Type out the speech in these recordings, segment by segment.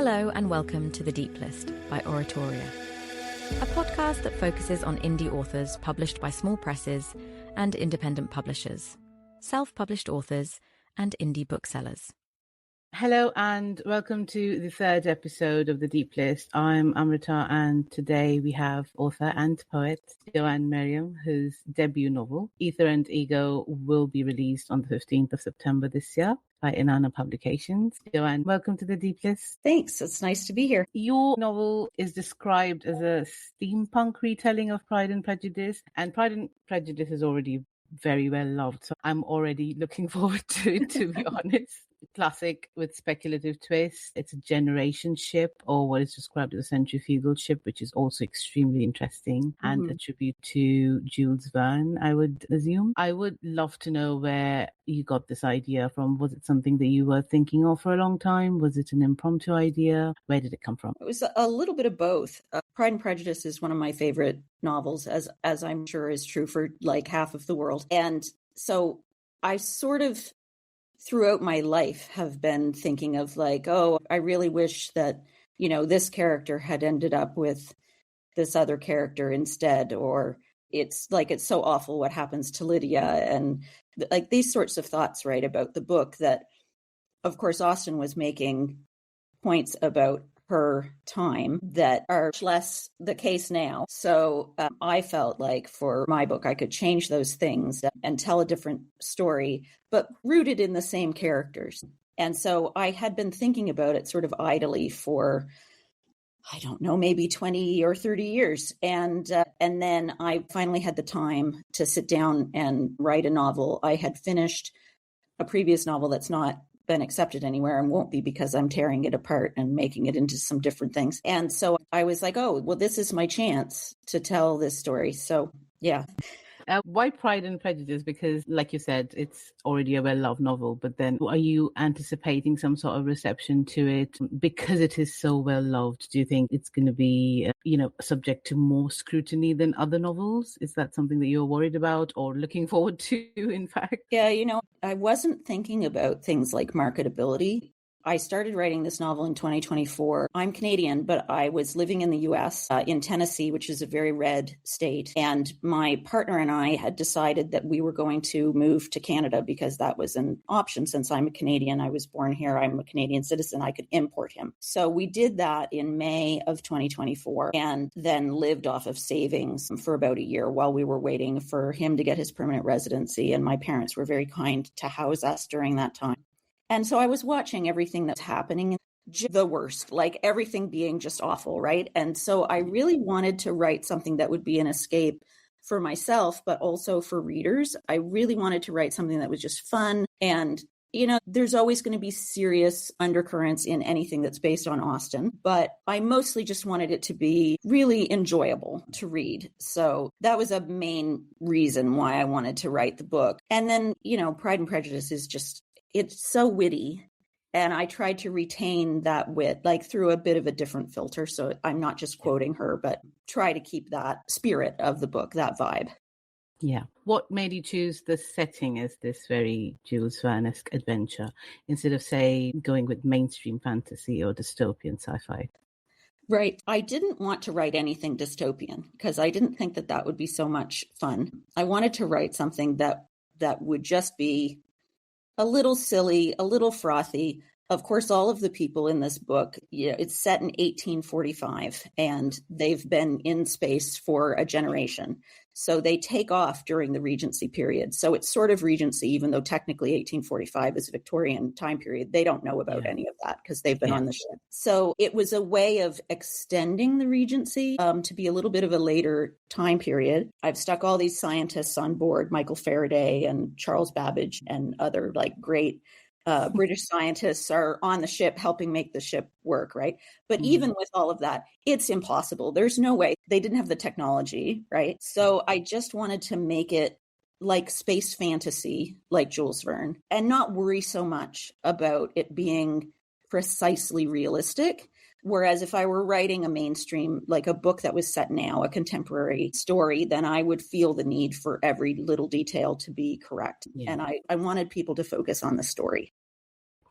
Hello and welcome to The Deep List by Oratoria, a podcast that focuses on indie authors published by small presses and independent publishers, self-published authors and indie booksellers. Hello and welcome to the third episode of The Deep List. I'm Amrita and today we have author and poet Joanne, whose debut novel, Ether and Ego, will be released on the 15th of September this year by Inanna Publications. Joanne, welcome to The Deep List. Thanks, it's nice to be here. Your novel is described as a steampunk retelling of Pride and Prejudice, and Pride and Prejudice is already very well loved, so I'm already looking forward to it, to be honest. Classic with speculative twists. It's a generation ship, or what is described as a centrifugal ship, which is also extremely interesting and a tribute to Jules Verne, I would assume. I would love to know where you got this idea from. Was it something that you were thinking of for a long time? Was it an impromptu idea? Where did it come from? It was a little bit of both. Pride and Prejudice is one of my favorite novels, as I'm sure is true for like half of the world. And so I sort of throughout my life have been thinking of like, oh, I really wish that, you know, this character had ended up with this other character instead, or it's like, it's so awful what happens to Lydia, and like these sorts of thoughts, right, about the book that, of course, Austen was making points about her time that are less the case now. So I felt like for my book, I could change those things and tell a different story, but rooted in the same characters. And so I had been thinking about it sort of idly for, I don't know, maybe 20 or 30 years. And then I finally had the time to sit down and write a novel. I had finished a previous novel that's not been accepted anywhere and won't be because I'm tearing it apart and making it into some different things. And so I was like, oh, well, this is my chance to tell this story. So, yeah. Why Pride and Prejudice? Because, like you said, it's already a well-loved novel, but then are you anticipating some sort of reception to it? Because it is so well-loved, do you think it's going to be, subject to more scrutiny than other novels? Is that something that you're worried about or looking forward to, in fact? Yeah, I wasn't thinking about things like marketability. I started writing this novel in 2024. I'm Canadian, but I was living in the US, in Tennessee, which is a very red state. And my partner and I had decided that we were going to move to Canada because that was an option. Since I'm a Canadian, I was born here, I'm a Canadian citizen, I could import him. So we did that in May of 2024 and then lived off of savings for about a year while we were waiting for him to get his permanent residency. And my parents were very kind to house us during that time. And so I was watching everything that's happening, the worst, like everything being just awful, right? And so I really wanted to write something that would be an escape for myself, but also for readers. I really wanted to write something that was just fun. And, there's always going to be serious undercurrents in anything that's based on Austen, but I mostly just wanted it to be really enjoyable to read. So that was a main reason why I wanted to write the book. And then, Pride and Prejudice is just, it's so witty. And I tried to retain that wit, like through a bit of a different filter. So I'm not just quoting her, but try to keep that spirit of the book, that vibe. Yeah. What made you choose the setting as this very Jules Verne-esque adventure instead of, say, going with mainstream fantasy or dystopian sci-fi? Right. I didn't want to write anything dystopian because I didn't think that would be so much fun. I wanted to write something that would just be a little silly, a little frothy. Of course, all of the people in this book, it's set in 1845 and they've been in space for a generation. So they take off during the Regency period. So it's sort of Regency, even though technically 1845 is a Victorian time period. They don't know about any of that because they've been on the ship. So it was a way of extending the Regency to be a little bit of a later time period. I've stuck all these scientists on board, Michael Faraday and Charles Babbage and other like great British scientists are on the ship helping make the ship work, right? But even with all of that, it's impossible. There's no way. They didn't have the technology, right? So I just wanted to make it like space fantasy, like Jules Verne, and not worry so much about it being precisely realistic. Whereas if I were writing a mainstream, like a book that was set now, a contemporary story, then I would feel the need for every little detail to be correct. Yeah. And I wanted people to focus on the story.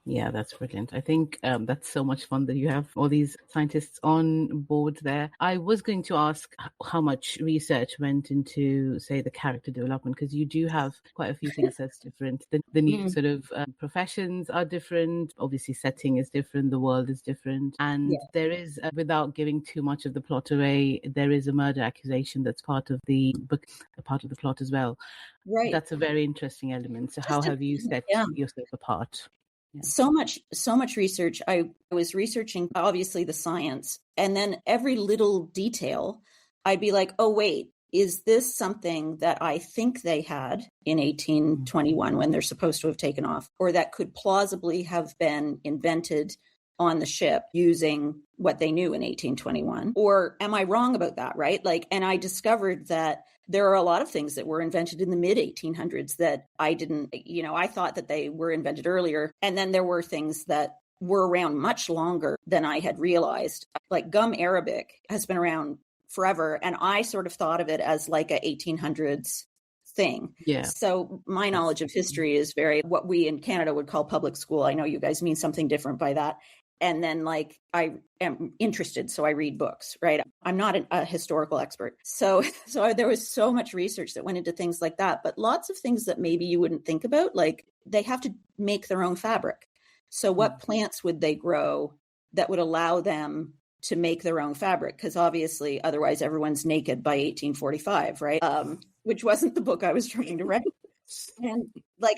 Yeah, that's brilliant. I think that's so much fun that you have all these scientists on board there. I was going to ask how much research went into, say, the character development, because you do have quite a few things that's different. The new sort of professions are different. Obviously, setting is different. The world is different. And there is, without giving too much of the plot away, there is a murder accusation that's part of the book, a part of the plot as well. Right. That's a very interesting element. So how have you set yourself apart? Yeah. So much research. I was researching, obviously, the science, and then every little detail, I'd be like, oh, wait, is this something that I think they had in 1821 when they're supposed to have taken off, or that could plausibly have been invented on the ship using what they knew in 1821? Or am I wrong about that, right? And I discovered that there are a lot of things that were invented in the mid 1800s that I didn't, I thought that they were invented earlier. And then there were things that were around much longer than I had realized. Like gum Arabic has been around forever. And I sort of thought of it as like a 1800s thing. Yeah. So my knowledge of history is very what we in Canada would call public school. I know you guys mean something different by that. And then I am interested, so I read books, right? I'm not a historical expert. So there was so much research that went into things like that, but lots of things that maybe you wouldn't think about, like they have to make their own fabric. So what plants would they grow that would allow them to make their own fabric? Because obviously, otherwise everyone's naked by 1845, right? Which wasn't the book I was trying to write. And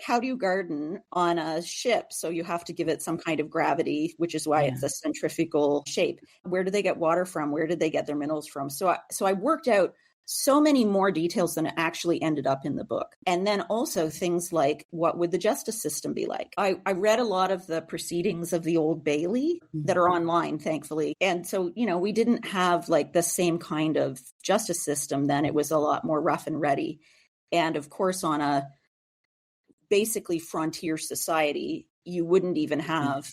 how do you garden on a ship? So you have to give it some kind of gravity, which is why it's a centrifugal shape. Where do they get water from? Where did they get their minerals from? So I worked out so many more details than actually ended up in the book. And then also things like, what would the justice system be like? I read a lot of the proceedings of the Old Bailey that are online, thankfully. And so, we didn't have the same kind of justice system then. It was a lot more rough and ready. And of course, on a basically frontier society, you wouldn't even have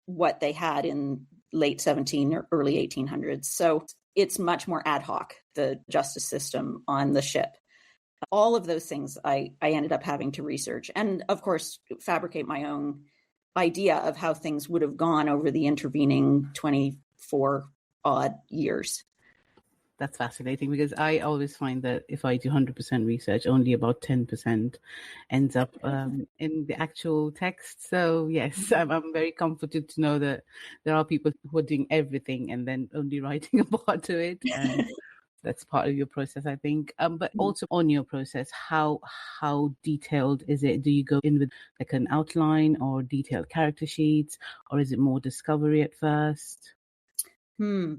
what they had in late 17 or early 1800s. So it's much more ad hoc, the justice system on the ship. All of those things I ended up having to research and, of course, fabricate my own idea of how things would have gone over the intervening 24 odd years. That's fascinating, because I always find that if I do 100% research, only about 10% ends up in the actual text. So yes, I'm very comforted to know that there are people who are doing everything and then only writing a part of it. And that's part of your process, I think. But also on your process, how detailed is it? Do you go in with an outline or detailed character sheets, or is it more discovery at first?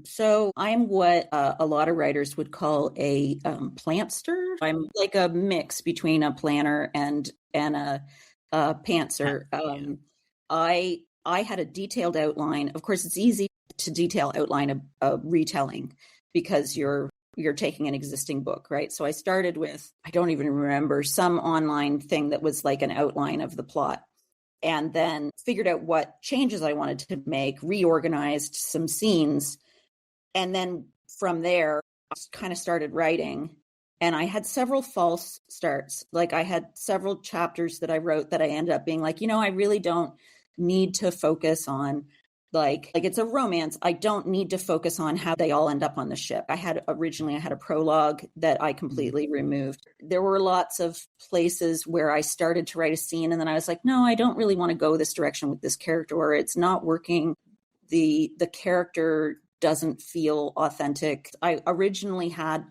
So I'm what a lot of writers would call a plantster. I'm like a mix between a planner and a pantser. I had a detailed outline. Of course, it's easy to detail outline a retelling because you're taking an existing book, right? So I started with, I don't even remember, some online thing that was like an outline of the plot. And then figured out what changes I wanted to make, reorganized some scenes. And then from there, I kind of started writing. And I had several false starts. I had several chapters that I wrote that I ended up being I really don't need to focus on it's a romance. I don't need to focus on how they all end up on the ship. Originally I had a prologue that I completely removed. There were lots of places where I started to write a scene and then I was like, no, I don't really want to go this direction with this character, or it's not working. The character doesn't feel authentic. I originally had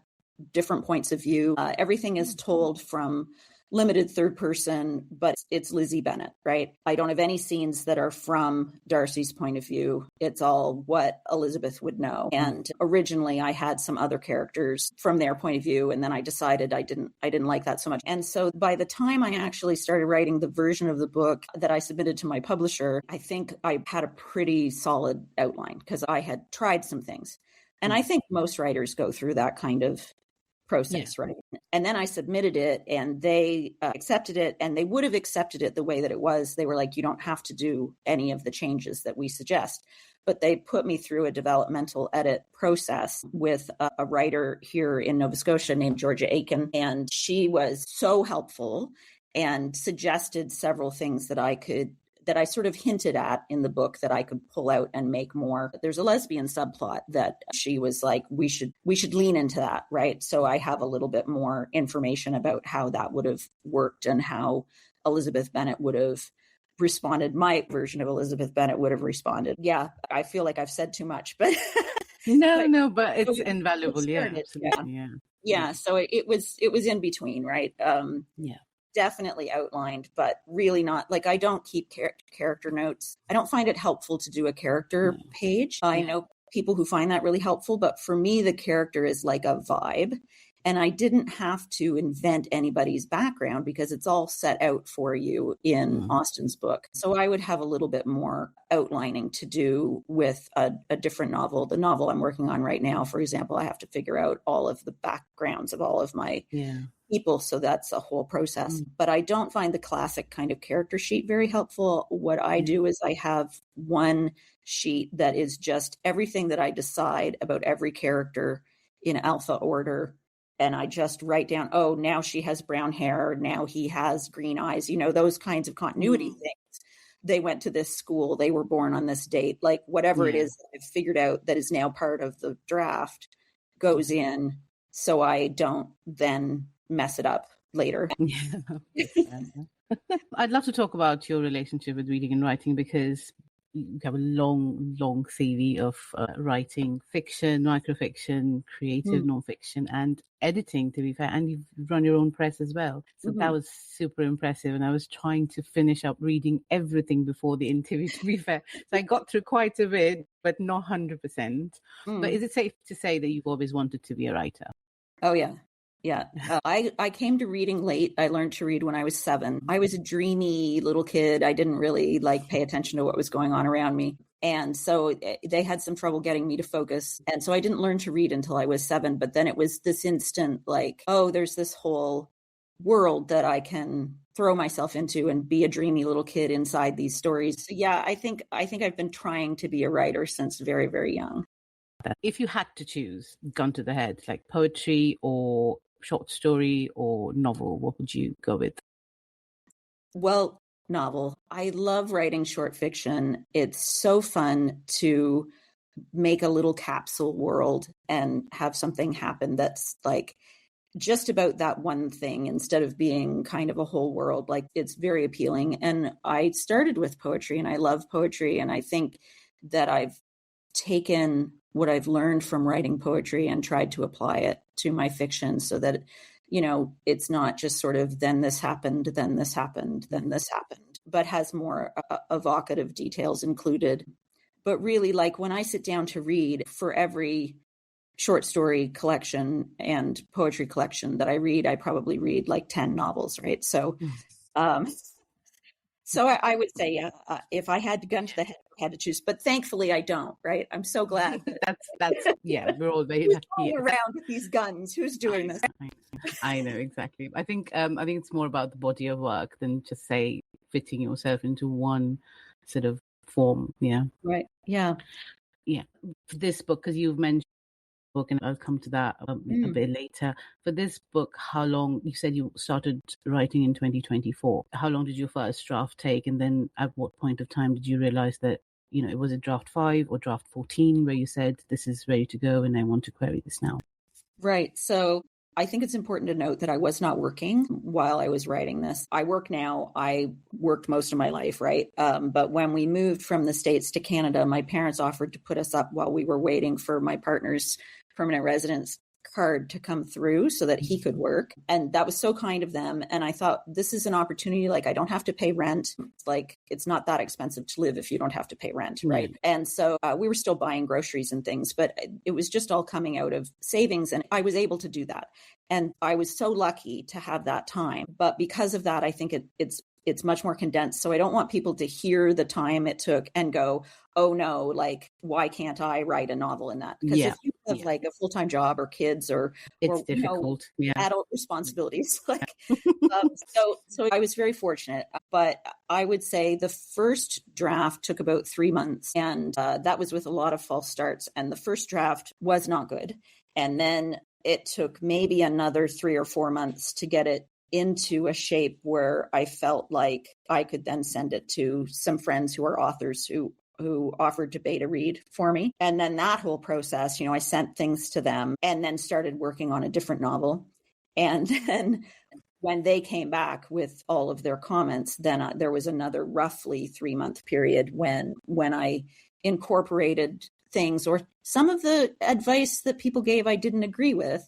different points of view. Everything is told from limited third person, but it's Lizzie Bennet, right? I don't have any scenes that are from Darcy's point of view. It's all what Elizabeth would know. And originally I had some other characters from their point of view. And then I decided I didn't like that so much. And so by the time I actually started writing the version of the book that I submitted to my publisher, I think I had a pretty solid outline because I had tried some things. And I think most writers go through that kind of process, right? And then I submitted it and they accepted it, and they would have accepted it the way that it was. They were like, you don't have to do any of the changes that we suggest. But they put me through a developmental edit process with a writer here in Nova Scotia named Georgia Aiken. And she was so helpful and suggested several things that I could that I sort of hinted at in the book that I could pull out and make more. There's a lesbian subplot that she was like, we should lean into that, right? So I have a little bit more information about how that would have worked and how Elizabeth Bennet would have responded. My version of Elizabeth Bennet would have responded. Yeah, I feel like I've said too much, but but it's invaluable. Yeah, absolutely. Yeah. So it was in between, right? Definitely outlined, but really not like I don't keep character notes. I don't find it helpful to do a character page. I know people who find that really helpful, but for me, the character is like a vibe. And I didn't have to invent anybody's background because it's all set out for you in Austen's book. So I would have a little bit more outlining to do with a different novel. The novel I'm working on right now, for example, I have to figure out all of the backgrounds of all of my people. So that's a whole process. But I don't find the classic kind of character sheet very helpful. What I do is I have one sheet that is just everything that I decide about every character in alpha order. And I just write down, oh, now she has brown hair. Now he has green eyes, those kinds of continuity things. They went to this school. They were born on this date, like whatever it is that I've figured out that is now part of the draft goes in. So I don't then mess it up later. I'd love to talk about your relationship with reading and writing because you have a long CV of writing fiction, microfiction, creative nonfiction, and editing, to be fair. And you've run your own press as well. So that was super impressive. And I was trying to finish up reading everything before the interview, to be fair. So I got through quite a bit, but not 100%. But is it safe to say that you've always wanted to be a writer? Oh, yeah. Yeah. I came to reading late. I learned to read when I was 7. I was a dreamy little kid. I didn't really pay attention to what was going on around me. And so they had some trouble getting me to focus. And so I didn't learn to read until I was 7. But then it was this instant there's this whole world that I can throw myself into and be a dreamy little kid inside these stories. So yeah, I think I've been trying to be a writer since very, very young. If you had to choose, gun to the head, like poetry or short story or novel, what would you go with? Well, novel. I love writing short fiction. It's so fun to make a little capsule world and have something happen that's like just about that one thing instead of being kind of a whole world. Like it's very appealing. And I started with poetry and I love poetry. And I think that I've taken what I've learned from writing poetry and tried to apply it to my fiction so that, it's not just sort of then this happened, then this happened, then this happened, but has more evocative details included. But really, like when I sit down to read, for every short story collection and poetry collection that I read, I probably read like 10 novels, right? So, so I would say, if I had to gun to the head, I had to choose, but thankfully I don't, right? I'm so glad. That's we're all very lucky. Around with these guns. Who's doing this? I know, exactly. I think it's more about the body of work than just say fitting yourself into one sort of form. Yeah. Right. Yeah. Yeah. For this book, because you've mentioned book, and I'll come to that a bit later. For this book, how long, you said you started writing in 2024. How long did your first draft take? And then at what point of time did you realize that, it was a draft 5 or draft 14 where you said, this is ready to go and I want to query this now? Right. So I think it's important to note that I was not working while I was writing this. I work now. I worked most of my life, right? But when we moved from the States to Canada, my parents offered to put us up while we were waiting for my partner's permanent residence card to come through so that he could work. And that was so kind of them. And I thought, this is an opportunity. Like, I don't have to pay rent. Like, it's not that expensive to live if you don't have to pay rent. Right. And so we were still buying groceries and things, but it was just all coming out of savings. And I was able to do that. And I was so lucky to have that time. But because of that, I think it's much more condensed. So I don't want people to hear the time it took and go, oh no, like, why can't I write a novel in that? Because if you have like a full-time job or kids or difficult. Adult responsibilities, like, so I was very fortunate, but I would say the first draft took about 3 months, and that was with a lot of false starts. And the first draft was not good. And then it took maybe another 3 or 4 months to get it into a shape where I felt like I could then send it to some friends who are authors who offered to beta read for me. And then that whole process, I sent things to them and then started working on a different novel. And then when they came back with all of their comments, then there was another roughly 3-month period when I incorporated things, or some of the advice that people gave I didn't agree with.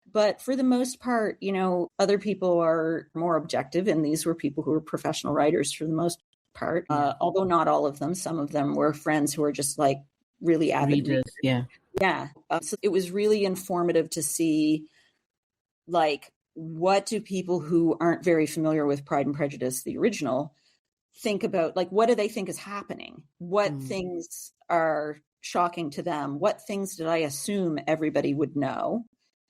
But for the most part, other people are more objective. And these were people who were professional writers for the most part, although not all of them. Some of them were friends who were just like really avid readers. Yeah. So it was really informative to see, like, what do people who aren't very familiar with Pride and Prejudice, the original, think about? Like, what do they think is happening? What things are shocking to them? What things did I assume everybody would know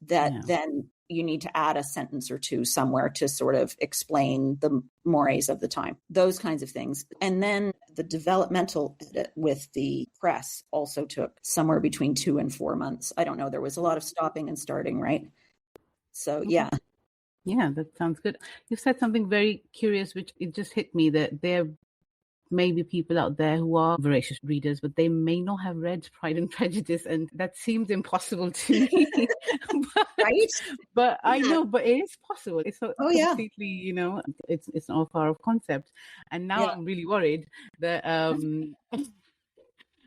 that then you need to add a sentence or two somewhere to sort of explain the mores of the time, those kinds of things. And then the developmental edit with the press also took somewhere between 2 and 4 months. I don't know. There was a lot of stopping and starting, right? So, yeah. Yeah, that sounds good. You said something very curious, which it just hit me, that there may be people out there who are voracious readers, but they may not have read Pride and Prejudice, and that seems impossible to me. Right? But I know, but it is possible. It's so completely, it's not far off concept. And now I'm really worried that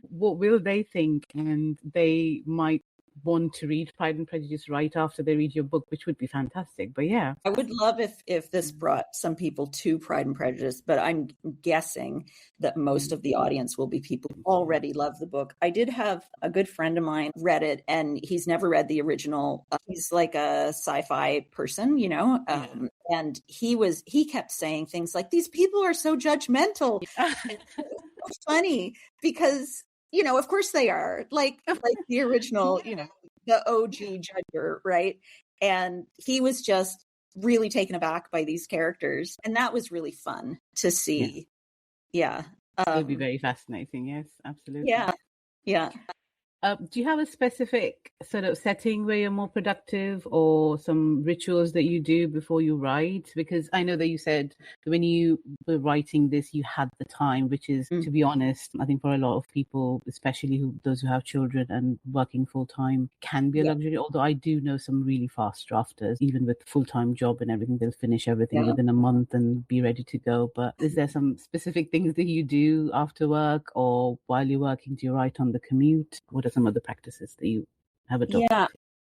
what will they think? And they might want to read Pride and Prejudice right after they read your book, which would be fantastic. But yeah, I would love if this brought some people to Pride and Prejudice, but I'm guessing that most of the audience will be people who already love the book. I did have a good friend of mine read it, and he's never read the original. He's like a sci-fi person, and he kept saying things like, these people are so judgmental. It's funny because of course they are, like the original, the OG judger, right? And he was just really taken aback by these characters. And that was really fun to see. Yeah. It would be very fascinating. Yes, absolutely. Yeah. Yeah. Do you have a specific sort of setting where you're more productive, or some rituals that you do before you write? Because I know that you said when you were writing this, you had the time, which is, to be honest, I think for a lot of people, especially those who have children and working full time, can be a luxury. Although I do know some really fast drafters, even with full-time job and everything, they'll finish everything within a month and be ready to go. But is there some specific things that you do after work or while you're working? Do you write on the commute? What are some of the practices that you have adopted? Yeah,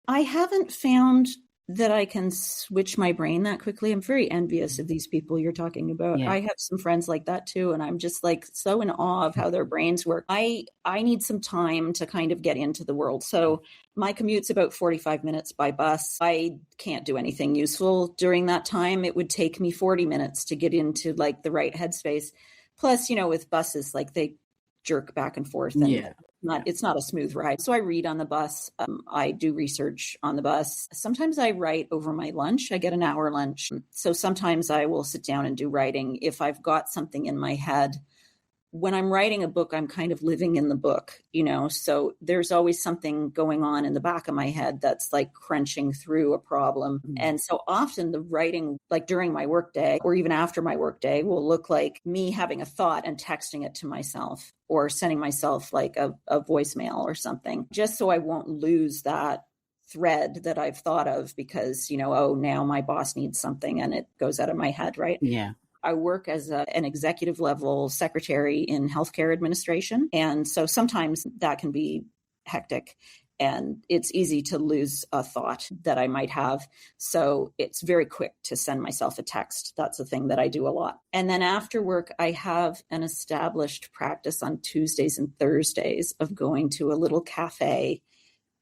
I haven't found that I can switch my brain that quickly. I'm very envious of these people you're talking about. I have some friends like that too, and I'm just like so in awe of how their brains work. I need some time to kind of get into the world. So my commute's about 45 minutes by bus. I can't do anything useful during that time. It would take me 40 minutes to get into like the right headspace. Plus, with buses, like they jerk back and forth, and it's not a smooth ride. So I read on the bus. I do research on the bus. Sometimes I write over my lunch. I get an hour lunch. So sometimes I will sit down and do writing if I've got something in my head. When I'm writing a book, I'm kind of living in the book, so there's always something going on in the back of my head that's like crunching through a problem. And so often the writing, like during my workday or even after my workday, will look like me having a thought and texting it to myself or sending myself like a voicemail or something, just so I won't lose that thread that I've thought of because, now my boss needs something and it goes out of my head, right? Yeah. I work as an executive level secretary in healthcare administration. And so sometimes that can be hectic and it's easy to lose a thought that I might have. So it's very quick to send myself a text. That's a thing that I do a lot. And then after work, I have an established practice on Tuesdays and Thursdays of going to a little cafe.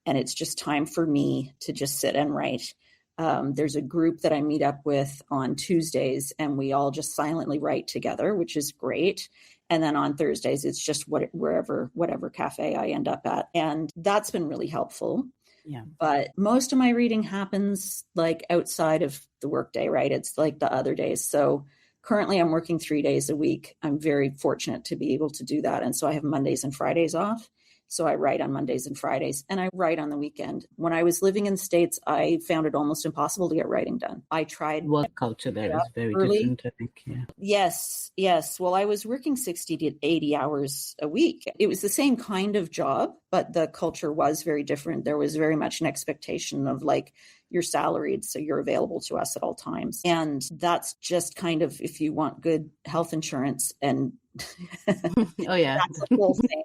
And it's just time for me to just sit and write. There's a group that I meet up with on Tuesdays and we all just silently write together, which is great. And then on Thursdays, it's just whatever cafe I end up at. And that's been really helpful. Yeah. But most of my reading happens like outside of the workday, right? It's like the other days. So currently I'm working 3 days a week. I'm very fortunate to be able to do that. And so I have Mondays and Fridays off. So I write on Mondays and Fridays, and I write on the weekend. When I was living in the States, I found it almost impossible to get writing done. I tried. Work culture there is very early. different, I think. Yeah. Yes. Well, I was working 60 to 80 hours a week. It was the same kind of job, but the culture was very different. There was very much an expectation of like, you're salaried, so you're available to us at all times. And that's just kind of if you want good health insurance and Oh yeah, that's the whole thing.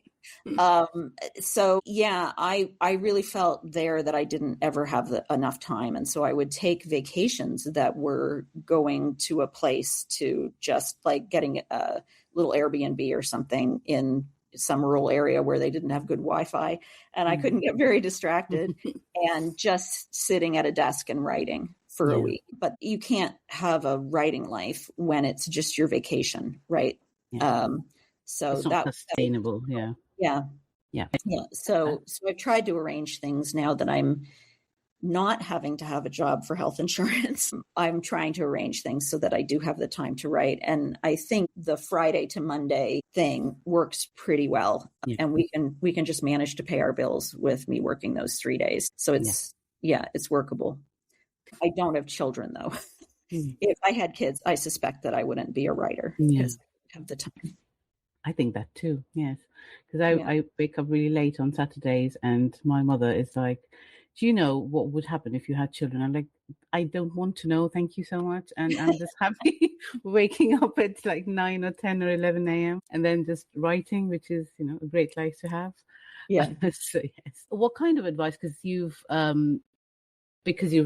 So yeah, I really felt there that I didn't ever have enough time. And so I would take vacations that were going to a place to just like getting a little Airbnb or something in some rural area where they didn't have good Wi-Fi and I couldn't get very distracted and just sitting at a desk and writing for a week. But you can't have a writing life when it's just your vacation, right? Yeah. So it's not sustainable. Yeah. So I've tried to arrange things now that I'm not having to have a job for health insurance. I'm trying to arrange things so that I do have the time to write. And I think the Friday to Monday thing works pretty well. Yeah. And we can just manage to pay our bills with me working those 3 days. So it's workable. I don't have children though. If I had kids, I suspect that I wouldn't be a writer because I would have the time. I think that too. Yes. Because I wake up really late on Saturdays and my mother is like, do you know what would happen if you had children? I'm like, I don't want to know. Thank you so much. And I'm just happy waking up at like 9 or 10 or 11 a.m. and then just writing, which is, a great life to have. Yeah. So yes. What kind of advice? Because you've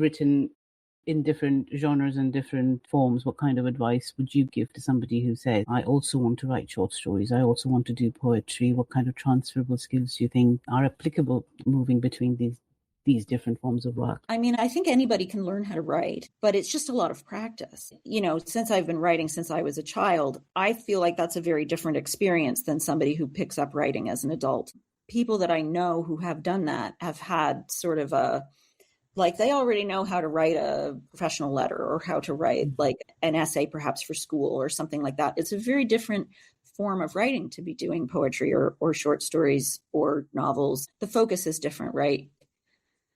written in different genres and different forms, what kind of advice would you give to somebody who says, I also want to write short stories, I also want to do poetry? What kind of transferable skills do you think are applicable moving between these different forms of work? I mean, I think anybody can learn how to write, but it's just a lot of practice. Since I've been writing since I was a child, I feel like that's a very different experience than somebody who picks up writing as an adult. People that I know who have done that have had sort of they already know how to write a professional letter or how to write like an essay, perhaps for school or something like that. It's a very different form of writing to be doing poetry or short stories or novels. The focus is different, right?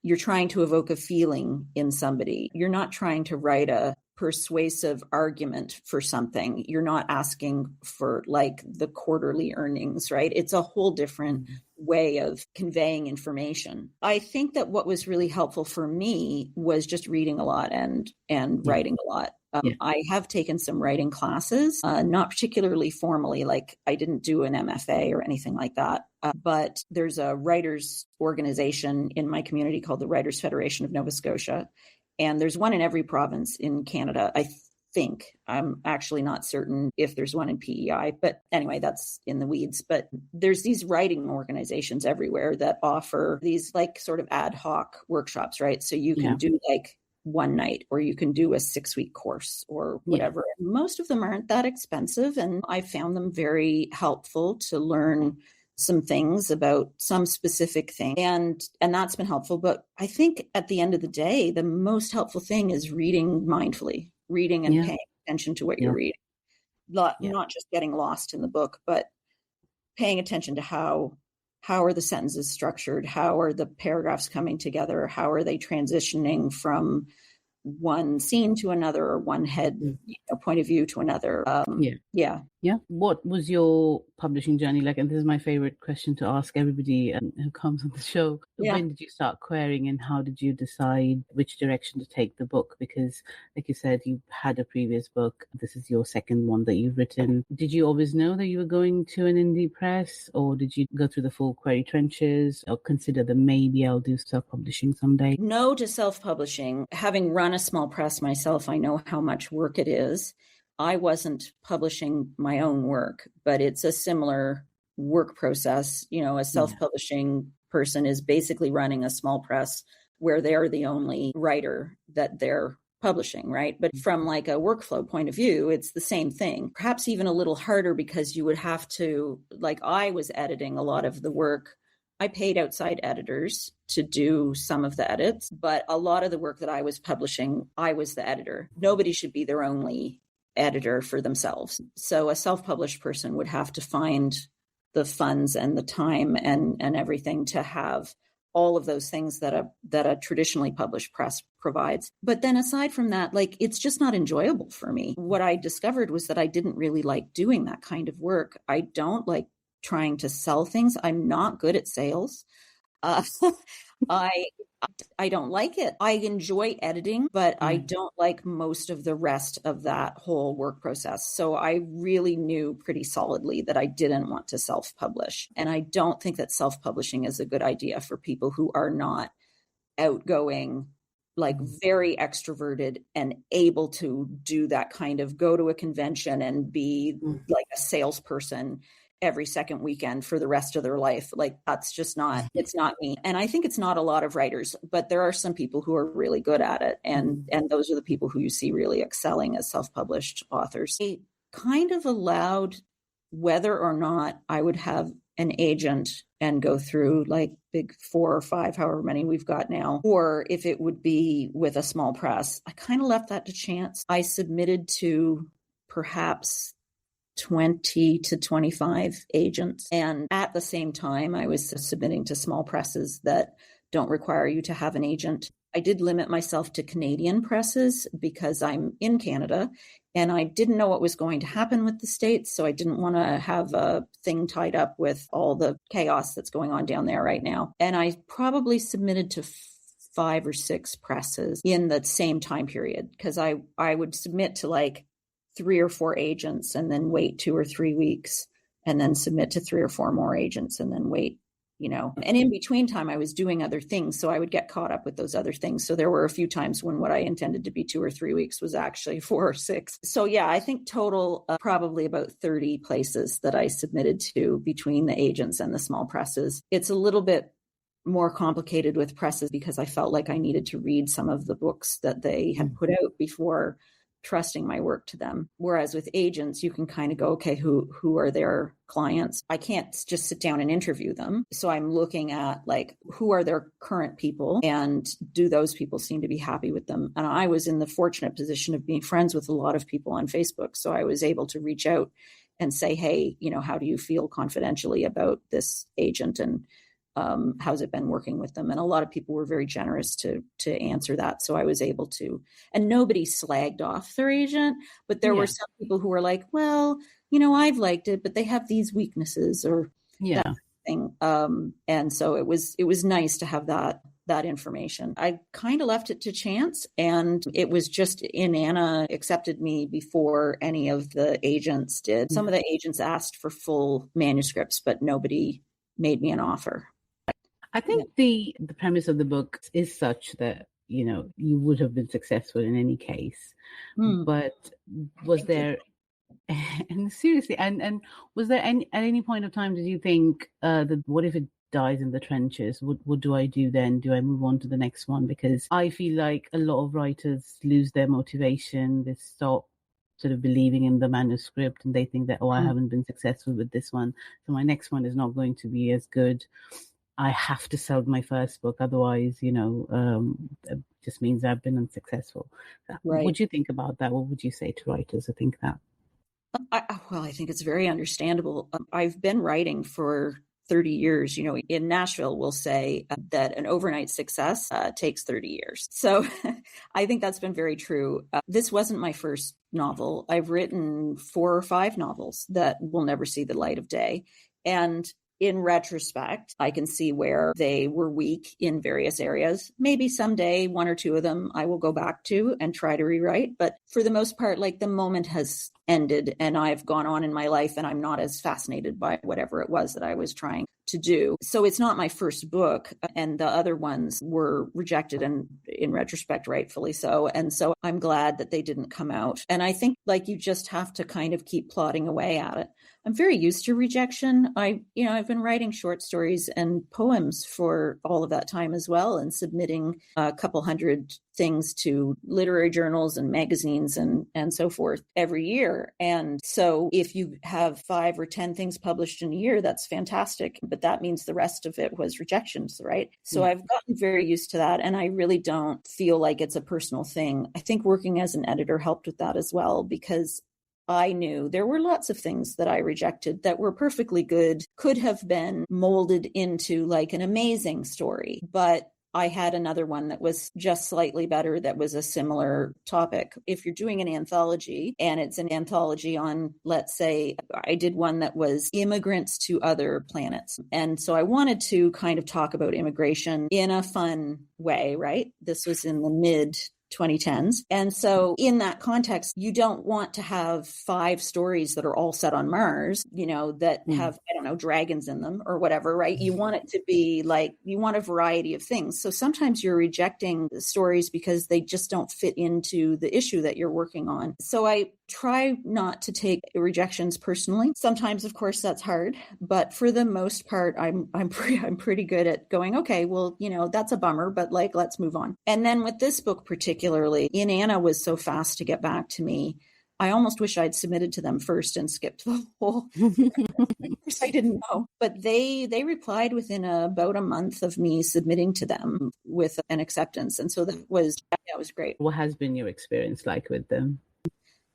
You're trying to evoke a feeling in somebody. You're not trying to write a persuasive argument for something. You're not asking for like the quarterly earnings, right? It's a whole different way of conveying information. I think that what was really helpful for me was just reading a lot and writing a lot. I have taken some writing classes, not particularly formally, like I didn't do an MFA or anything like that. But there's a writers organization in my community called the Writers Federation of Nova Scotia. And there's one in every province in Canada, I think. I'm actually not certain if there's one in PEI, but anyway, that's in the weeds. But there's these writing organizations everywhere that offer these like sort of ad hoc workshops, right? So you can do like one night or you can do a 6-week course or whatever. And most of them aren't that expensive. And I found them very helpful to learn some things about some specific thing. And that's been helpful. But I think at the end of the day, the most helpful thing is reading mindfully, reading and paying attention to what you're reading. Not just getting lost in the book, but paying attention to how are the sentences structured? How are the paragraphs coming together? How are they transitioning from one scene to another or one head point of view to another? What was your publishing journey like? And this is my favorite question to ask everybody who comes on the show. When did you start querying and how did you decide which direction to take the book? Because like you said, you had a previous book. This is your second one that you've written. Did you always know that you were going to an indie press, or did you go through the full query trenches or consider that maybe I'll do self-publishing someday? No to self-publishing. Having run a small press myself, I know how much work it is. I wasn't publishing my own work, but it's a similar work process. A self-publishing person is basically running a small press where they're the only writer that they're publishing, right? But from like a workflow point of view, it's the same thing, perhaps even a little harder because you would have to, like I was editing a lot of the work. I paid outside editors to do some of the edits, but a lot of the work that I was publishing, I was the editor. Nobody should be their only editor for themselves. So a self-published person would have to find the funds and the time and everything to have all of those things that a traditionally published press provides. But then aside from that, like, it's just not enjoyable for me. What I discovered was that I didn't really like doing that kind of work. I don't like trying to sell things. I'm not good at sales. I don't like it. I enjoy editing, but I don't like most of the rest of that whole work process. So I really knew pretty solidly that I didn't want to self-publish. And I don't think that self-publishing is a good idea for people who are not outgoing, like very extroverted and able to do that kind of go to a convention and be like a salesperson every second weekend for the rest of their life. Like, that's just it's not me. And I think it's not a lot of writers, but there are some people who are really good at it. And those are the people who you see really excelling as self-published authors. It kind of allowed whether or not I would have an agent and go through like big 4 or 5, however many we've got now, or if it would be with a small press. I kind of left that to chance. I submitted to perhaps 20 to 25 agents. And at the same time, I was submitting to small presses that don't require you to have an agent. I did limit myself to Canadian presses because I'm in Canada and I didn't know what was going to happen with the States. So I didn't want to have a thing tied up with all the chaos that's going on down there right now. And I probably submitted to 5 or 6 presses in the same time period, because I would submit to like 3 or 4 agents and then wait 2 or 3 weeks and then submit to 3 or 4 more agents and then wait, and in between time I was doing other things. So I would get caught up with those other things. So there were a few times when what I intended to be 2 or 3 weeks was actually 4 or 6. So yeah, I think total probably about 30 places that I submitted to between the agents and the small presses. It's a little bit more complicated with presses because I felt like I needed to read some of the books that they had put out before trusting my work to them. Whereas with agents, you can kind of go, okay, who are their clients? I can't just sit down and interview them. So I'm looking at like, who are their current people and do those people seem to be happy with them? And I was in the fortunate position of being friends with a lot of people on Facebook. So I was able to reach out and say, hey, how do you feel confidentially about this agent? And how's it been working with them? And a lot of people were very generous to answer that. So I was able to, and nobody slagged off their agent, but there were some people who were like, well, I've liked it, but they have these weaknesses or that thing. And so it was nice to have that information. I kind of left it to chance, and it was just Inanna accepted me before any of the agents did. Some of the agents asked for full manuscripts, but nobody made me an offer. I think the premise of the book is such that, you would have been successful in any case. But was there, and seriously, and was there at any point of time, did you think that what if it dies in the trenches? What do I do then? Do I move on to the next one? Because I feel like a lot of writers lose their motivation. They stop sort of believing in the manuscript and they think that, I haven't been successful with this one, so my next one is not going to be as good. I have to sell my first book, otherwise, it just means I've been unsuccessful. Right. What do you think about that? What would you say to writers who think that? I think it's very understandable. I've been writing for 30 years. In Nashville, we'll say that an overnight success takes 30 years. So I think that's been very true. This wasn't my first novel. I've written 4 or 5 novels that will never see the light of day. And in retrospect, I can see where they were weak in various areas. Maybe someday 1 or 2 of them I will go back to and try to rewrite. But for the most part, like, the moment has ended and I've gone on in my life and I'm not as fascinated by whatever it was that I was trying to do. So it's not my first book, and the other ones were rejected, and in retrospect, rightfully so. And so I'm glad that they didn't come out. And I think, like, you just have to kind of keep plodding away at it. I'm very used to rejection. I've been writing short stories and poems for all of that time as well, and submitting a couple hundred things to literary journals and magazines and so forth every year. And so if you have 5 or 10 things published in a year, that's fantastic. But that means the rest of it was rejections, right? So I've gotten very used to that. And I really don't feel like it's a personal thing. I think working as an editor helped with that as well, because I knew there were lots of things that I rejected that were perfectly good, could have been molded into like an amazing story, but I had another one that was just slightly better that was a similar topic. If you're doing an anthology and it's an anthology on, let's say, I did one that was immigrants to other planets. And so I wanted to kind of talk about immigration in a fun way, right? This was in the mid 2010s. And so in that context, you don't want to have 5 stories that are all set on Mars, that have, I don't know, dragons in them or whatever, right? You want it to be like, you want a variety of things. So sometimes you're rejecting the stories because they just don't fit into the issue that you're working on. So I try not to take rejections personally. Sometimes, of course, that's hard, but for the most part, I'm pretty good at going, okay, well, that's a bummer, but like, let's move on. And then with this book particularly, Anna was so fast to get back to me. I almost wish I'd submitted to them first and skipped the whole. I didn't know, but they replied within about a month of me submitting to them with an acceptance, and so that was great. What has been your experience like with them?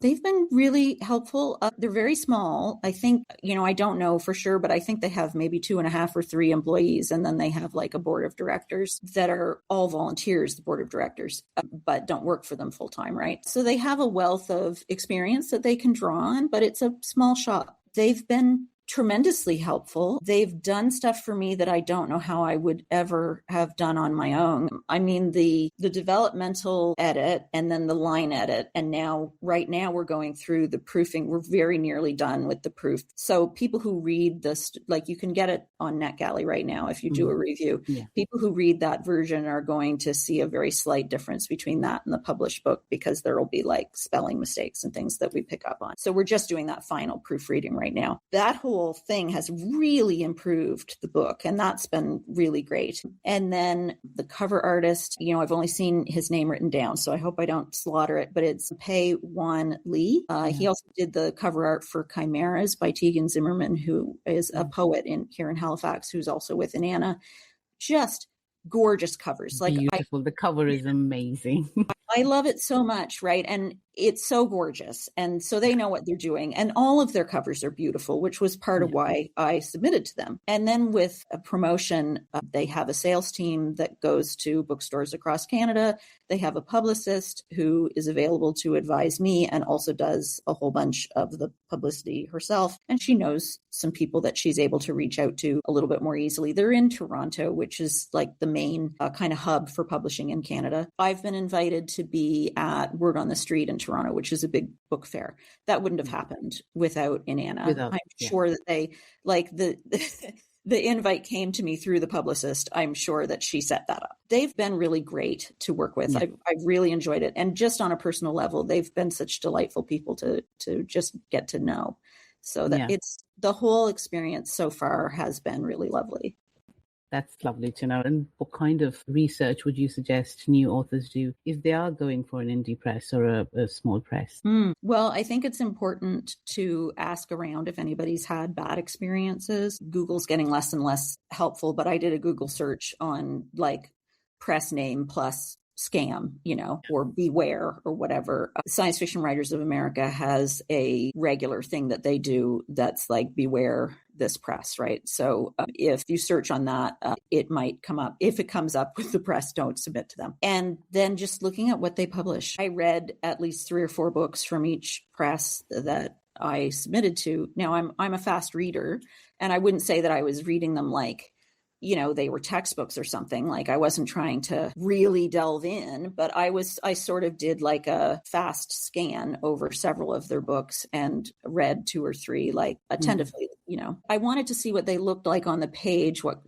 They've been really helpful. They're very small. I think, I don't know for sure, but I think they have maybe 2.5 or 3 employees. And then they have like a board of directors that are all volunteers, the board of directors, but don't work for them full time, right? So they have a wealth of experience that they can draw on, but it's a small shop. They've been tremendously helpful. They've done stuff for me that I don't know how I would ever have done on my own. I mean, the developmental edit and then the line edit. And right now we're going through the proofing. We're very nearly done with the proof. So people who read this, like you can get it on NetGalley right now if you do a review. Yeah. People who read that version are going to see a very slight difference between that and the published book because there will be like spelling mistakes and things that we pick up on. So we're just doing that final proofreading right now. That whole thing has really improved the book, and that's been really great. And then the cover artist, I've only seen his name written down, so I hope I don't slaughter it, but it's Pei Wan Lee. He also did the cover art for Chimeras by Tegan Zimmerman, who is a poet here in Halifax, who's also with Anna. Just gorgeous covers. Like beautiful. The cover is amazing. I love it so much, right? And it's so gorgeous. And so they know what they're doing. And all of their covers are beautiful, which was part of why I submitted to them. And then with a promotion, they have a sales team that goes to bookstores across Canada. They have a publicist who is available to advise me and also does a whole bunch of the publicity herself. And she knows some people that she's able to reach out to a little bit more easily. They're in Toronto, which is like the main kind of hub for publishing in Canada. I've been invited to be at Word on the Street in Toronto, which is a big book fair. That wouldn't have happened without Anna. I'm sure that they like the invite came to me through the publicist. I'm sure that she set that up. They've been really great to work with. I've really enjoyed it. And just on a personal level, they've been such delightful people to just get to know. So that it's the whole experience so far has been really lovely. That's lovely to know. And what kind of research would you suggest new authors do if they are going for an indie press or a small press? Well, I think it's important to ask around if anybody's had bad experiences. Google's getting less and less helpful, but I did a Google search on like press name plus scam, or beware or whatever. Science Fiction Writers of America has a regular thing that they do that's like beware this press, right? So if you search on that, it might come up. If it comes up with the press, don't submit to them. And then just looking at what they publish. I read at least 3 or 4 books from each press that I submitted to. Now I'm a fast reader, and I wouldn't say that I was reading them like they were textbooks or something. Like I wasn't trying to really delve in, but I sort of did like a fast scan over several of their books and read 2 or 3 like attentively, I wanted to see what they looked like on the page. What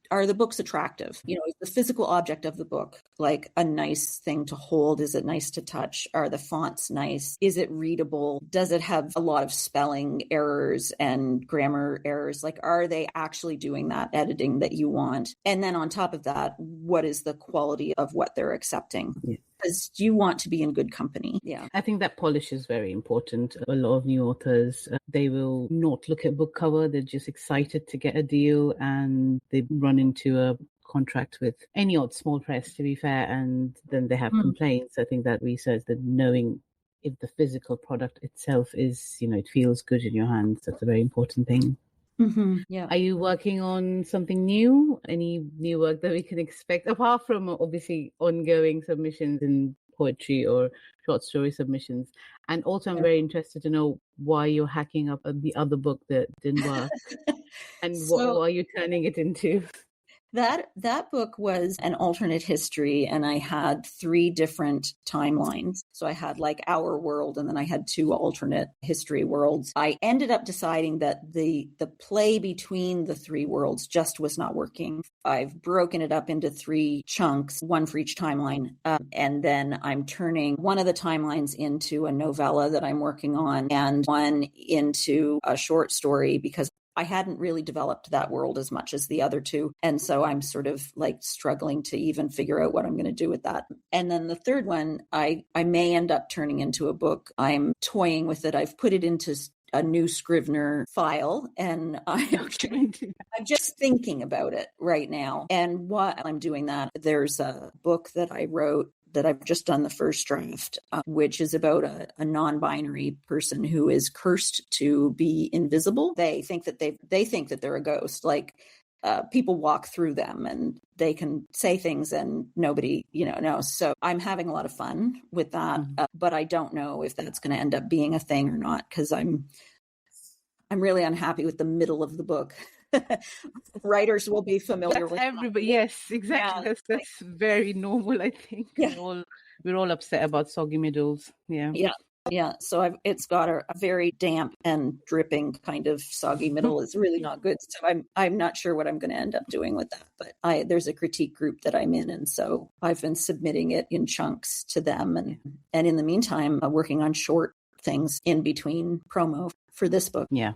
are the books attractive? Is the physical object of the book like a nice thing to hold? Is it nice to touch? Are the fonts nice? Is it readable? Does it have a lot of spelling errors and grammar errors? Like, are they actually doing that editing that you want? And then on top of that, what is the quality of what they're accepting? Because you want to be in good company. Yeah. I think that polish is very important. A lot of new authors, they will not look at book cover. They're just excited to get a deal, and they run into a contract with any odd small press, to be fair, and then they have complaints. I think that research, that knowing if the physical product itself is, it feels good in your hands. That's a very important thing. Mm-hmm. Yeah. Are you working on something new? Any new work that we can expect, apart from obviously ongoing submissions in poetry or short story submissions? And also, I'm very interested to know why you're hacking up the other book that didn't work, and what are you turning it into? That book was an alternate history, and I had 3 different timelines. So I had like our world, and then I had 2 alternate history worlds. I ended up deciding that the play between the 3 worlds just was not working. I've broken it up into 3 chunks, one for each timeline, and then I'm turning one of the timelines into a novella that I'm working on, and one into a short story, because I hadn't really developed that world as much as the other 2. And so I'm sort of like struggling to even figure out what I'm going to do with that. And then the third one, I may end up turning into a book. I'm toying with it. I've put it into a new Scrivener file, and I'm just thinking about it right now. And while I'm doing that, there's a book that I wrote that I've just done the first draft, which is about a non-binary person who is cursed to be invisible. They think that they're a ghost. Like people walk through them and they can say things and nobody, knows. So I'm having a lot of fun with that, but I don't know if that's going to end up being a thing or not, because I'm really unhappy with the middle of the book. Writers will be familiar with everybody. Yes, exactly. Yeah. That's very normal, I think. Yeah. We're all upset about soggy middles. Yeah. So it's got a very damp and dripping kind of soggy middle. It's really not good. So I'm not sure what I'm going to end up doing with that. But there's a critique group that I'm in, and so I've been submitting it in chunks to them, and in the meantime, working on short things in between promo for this book. Yeah.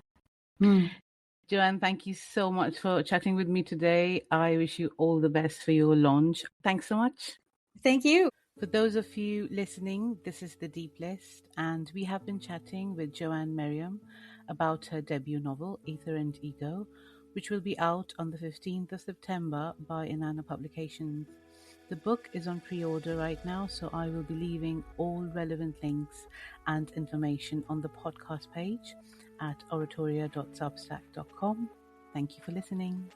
Joanne, thank you so much for chatting with me today. I wish you all the best for your launch. Thanks so much. Thank you. For those of you listening, this is The Deep List, and we have been chatting with Joanne Merriam about her debut novel, Ether and Ego, which will be out on the 15th of September by Inanna Publications. The book is on pre-order right now, so I will be leaving all relevant links and information on the podcast page at oratoria.substack.com. Thank you for listening.